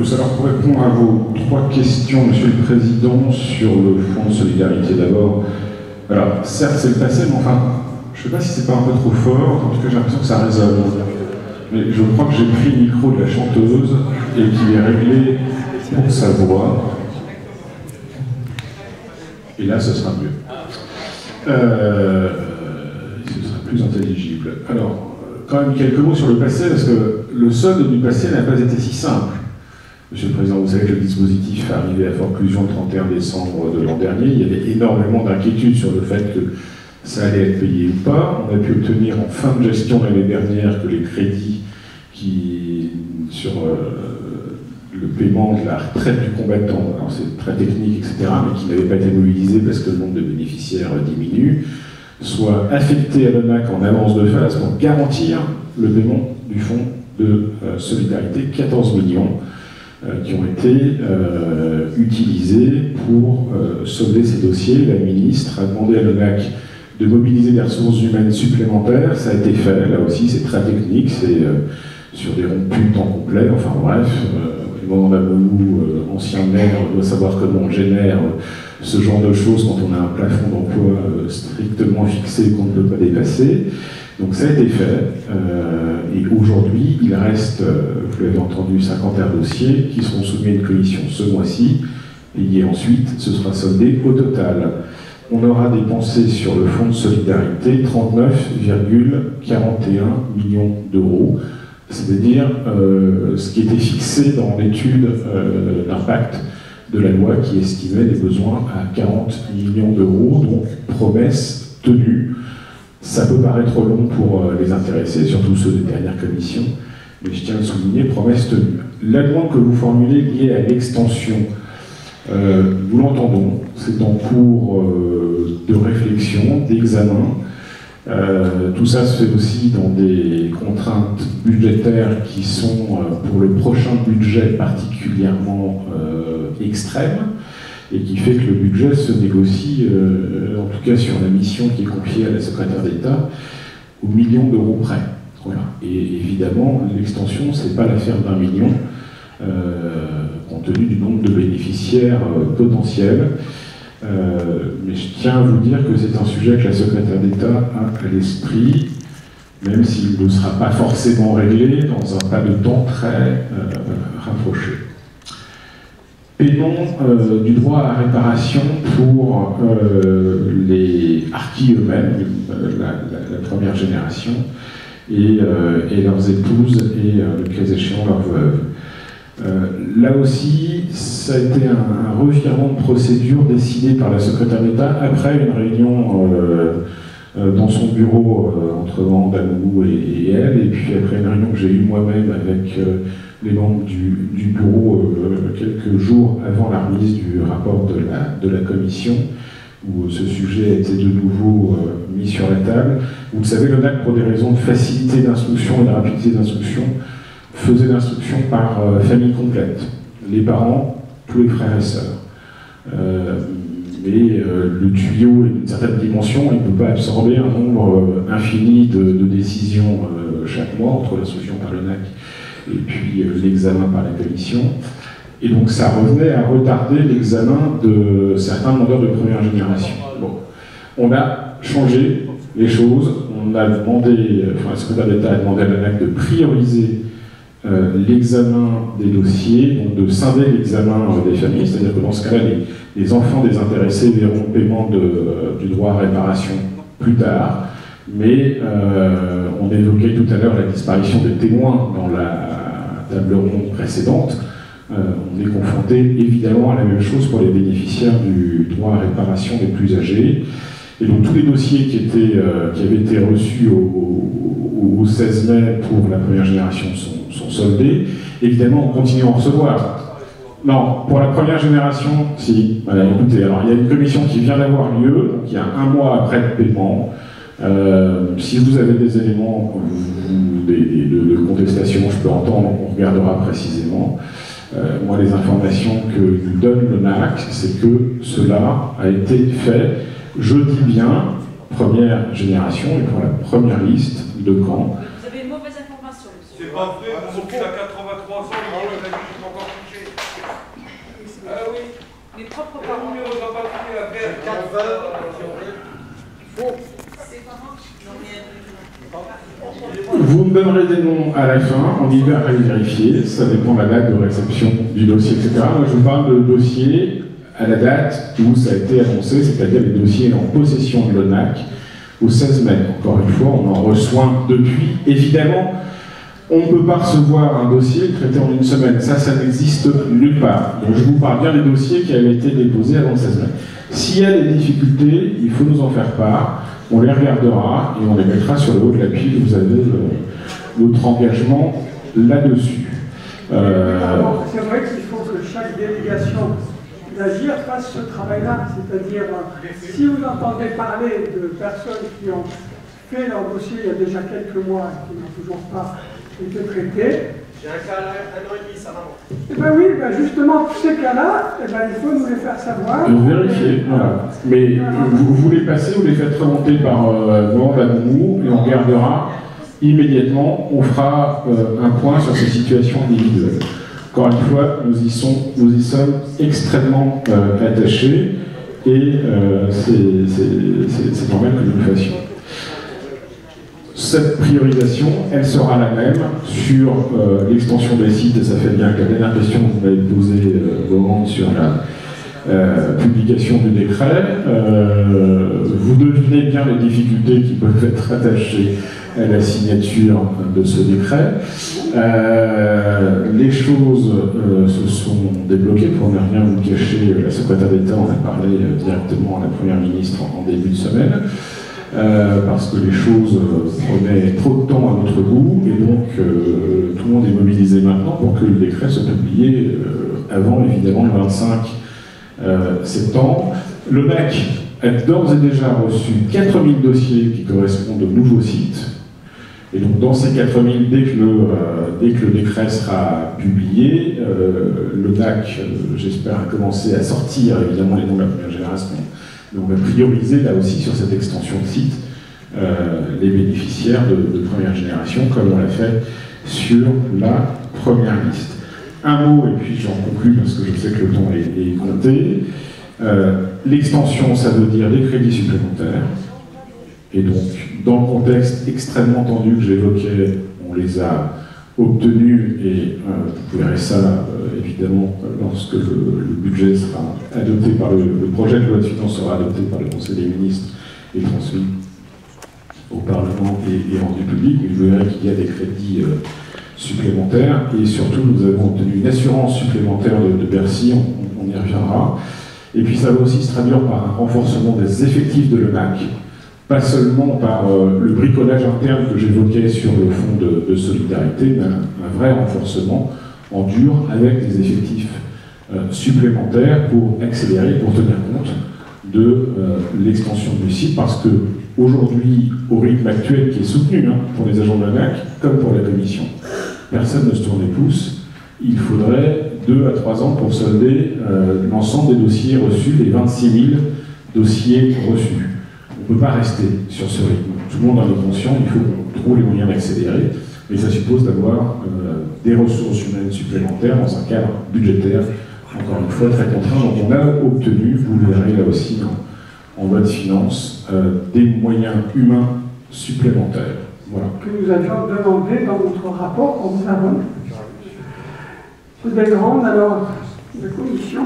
tous. Alors, pour répondre à vos 3 questions, Monsieur le Président, sur le Fonds de solidarité d'abord. Alors, certes, c'est le passé, mais enfin, je ne sais pas si c'est pas un peu trop fort, en tout cas, j'ai l'impression que ça résonne. Mais je crois que j'ai pris le micro de la chanteuse et qu'il est réglé pour sa voix. Et là, ce sera mieux. Ce sera plus intelligible. Alors, quand même quelques mots sur le passé, parce que le solde du passé n'a pas été si simple. Monsieur le Président, vous savez que le dispositif est arrivé à forclusion le 31 décembre de l'an dernier. Il y avait énormément d'inquiétudes sur le fait que ça allait être payé ou pas. On a pu obtenir en fin de gestion l'année dernière que les crédits sur le paiement de la retraite du combattant, alors c'est très technique, etc., mais qui n'avaient pas été mobilisés parce que le nombre de bénéficiaires diminue, soient affectés à l'ONAC en avance de phase pour garantir le paiement du fonds de solidarité, 14 millions qui ont été utilisés pour solder ces dossiers. La ministre a demandé à l'ONAC de mobiliser des ressources humaines supplémentaires. Ça a été fait, là aussi c'est très technique, c'est sur des ronds-punts de temps complet, enfin bref, Yvon Damelou, ancien maire, doit savoir comment on génère ce genre de choses quand on a un plafond d'emploi strictement fixé qu'on ne peut pas dépasser. Donc ça a été fait, et aujourd'hui il reste, vous l'avez entendu, 51 dossiers qui seront soumis à une commission ce mois-ci, et ensuite ce sera soldé au total. On aura dépensé sur le fonds de solidarité 39,41 millions d'euros, c'est-à-dire ce qui était fixé dans l'étude d'impact de la loi qui estimait les besoins à 40 millions d'euros, donc promesse tenue. Ça peut paraître long pour les intéressés, surtout ceux des dernières commissions, mais je tiens à le souligner, promesse tenue. La demande que vous formulez liée à l'extension, nous l'entendons, c'est en cours de réflexion, d'examen. Tout ça se fait aussi dans des contraintes budgétaires qui sont, pour le prochain budget, particulièrement extrêmes, et qui fait que le budget se négocie, en tout cas sur la mission qui est confiée à la secrétaire d'État, au million d'euros près. Voilà. Et évidemment, l'extension, c'est pas l'affaire d'1 million, compte tenu du nombre de bénéficiaires potentiels. Mais je tiens à vous dire que c'est un sujet que la secrétaire d'État a à l'esprit, même s'il ne sera pas forcément réglé dans un pas de temps très rapproché. Paiement du droit à la réparation pour les harkis eux-mêmes, la première génération, et leurs épouses et, le cas échéant, leurs veuves. Là aussi, ça a été un revirement de procédure décidé par la secrétaire d'État après une réunion dans son bureau entre Damelou et elle, et puis après une réunion que j'ai eue moi-même avec les membres du bureau quelques jours avant la remise du rapport de la commission, où ce sujet a été de nouveau mis sur la table. Vous le savez, l'ONAC, pour des raisons de facilité d'instruction et de rapidité d'instruction, faisait l'instruction par famille complète, les parents, tous les frères et sœurs. Mais le tuyau est d'une certaine dimension, il ne peut pas absorber un nombre infini de décisions chaque mois entre l'instruction par l'ONAC et puis l'examen par la commission. Et donc ça revenait à retarder l'examen de certains demandeurs de première génération. Bon. On a changé les choses, on a demandé, enfin la secrétaire d'État a demandé à l'ONAC de prioriser l'examen des dossiers, donc de scinder l'examen des familles, c'est-à-dire que dans ce cas-là, les enfants des intéressés verront le paiement du droit à réparation plus tard, mais on évoquait tout à l'heure la disparition des témoins dans la table ronde précédente. On est confronté évidemment à la même chose pour les bénéficiaires du droit à réparation des plus âgés. Et donc tous les dossiers qui avaient été reçus au 16 mai pour la première génération sont soldés. Évidemment, on continue à en recevoir. Non, pour la première génération, si. Voilà, écoutez, alors il y a une commission qui vient d'avoir lieu, donc il y a un mois après le paiement. Si vous avez des éléments de contestation, je peux entendre, on regardera précisément. Moi, les informations que nous donne l'ONAC, c'est que cela a été fait, je dis bien, première génération, et pour la première liste de camps. Vous avez une mauvaise information, monsieur. C'est pas vrai, mon fils a 83 ans, il a encore touché. vous donnerai des noms à la fin, on y va à les vérifier, ça dépend de la date de réception du dossier, etc. Moi je vous parle de dossier à la date où ça a été annoncé, c'est-à-dire les dossiers en possession de l'ONAC au 16 mai. Encore une fois, on en reçoit depuis. Évidemment, on ne peut pas recevoir un dossier traité en une semaine, ça n'existe nulle part. Donc je vous parle bien des dossiers qui avaient été déposés avant le 16 mai. S'il y a des difficultés, il faut nous en faire part, on les regardera et on les mettra sur le haut de la pile. Vous avez notre engagement là-dessus. Alors, c'est vrai qu'il faut que chaque délégation d'agir fasse ce travail-là, c'est-à-dire si vous entendez parler de personnes qui ont fait leur dossier il y a déjà quelques mois et qui n'ont toujours pas été traités. J'ai un cas à 1 an et demi, ça va. Eh bien oui, justement, tous ces cas-là, il faut nous les faire savoir. Vérifier, voilà. Mais vous les passez, vous les faites remonter par Morand Damoumou et on regardera immédiatement, on fera un point sur ces situations individuelles. Encore une fois, nous y sommes extrêmement attachés et c'est normal que nous le fassions. Cette priorisation, elle sera la même sur l'extension des sites, et ça fait bien que la dernière question que vous m'avez posée, Laurent, sur la publication du décret. Vous devinez bien les difficultés qui peuvent être attachées à la signature de ce décret. Les choses se sont débloquées, pour ne rien vous cacher, la secrétaire d'État en a parlé directement à la Première ministre en début de semaine. Parce que les choses prenaient trop de temps à notre goût, et donc tout le monde est mobilisé maintenant pour que le décret soit publié avant, évidemment, le 25 septembre. Le MEC a d'ores et déjà reçu 4000 dossiers qui correspondent aux nouveaux sites, et donc dans ces 4000, dès que le décret sera publié, le NAC, j'espère, a commencé à sortir, évidemment, les noms de la première génération. Donc on va prioriser là aussi sur cette extension de site les bénéficiaires de première génération, comme on l'a fait sur la première liste. Un mot, et puis j'en conclus parce que je sais que le temps est compté. L'extension, ça veut dire des crédits supplémentaires. Et donc, dans le contexte extrêmement tendu que j'évoquais, on les a obtenus, et vous verrez ça évidemment lorsque le budget sera adopté par le projet de loi de finances sera adopté par le Conseil des ministres et transmis au Parlement et rendu public. Vous verrez qu'il y a des crédits supplémentaires, et surtout nous avons obtenu une assurance supplémentaire de Bercy, on y reviendra. Et puis ça va aussi se traduire par un renforcement des effectifs de l'ONAC, pas seulement par le bricolage interne que j'évoquais sur le fonds de solidarité, mais un vrai renforcement en dur avec des effectifs supplémentaires pour accélérer, pour tenir compte de l'extension du site, parce que aujourd'hui, au rythme actuel qui est soutenu pour les agents de l'ONAC, comme pour la commission, personne ne se tourne les pouces. Il faudrait 2 à 3 ans pour solder l'ensemble des dossiers reçus, les 26 000 dossiers reçus. On ne peut pas rester sur ce rythme. Tout le monde en est conscient, il faut qu'on trouve les moyens d'accélérer, mais ça suppose d'avoir des ressources humaines supplémentaires dans un cadre budgétaire, encore une fois, très contraint. Donc on a obtenu, vous le verrez là aussi en loi de finances, des moyens humains supplémentaires. Voilà. Que nous avions demandé dans notre rapport qu'on vous a remis. Des grandes, alors, de commission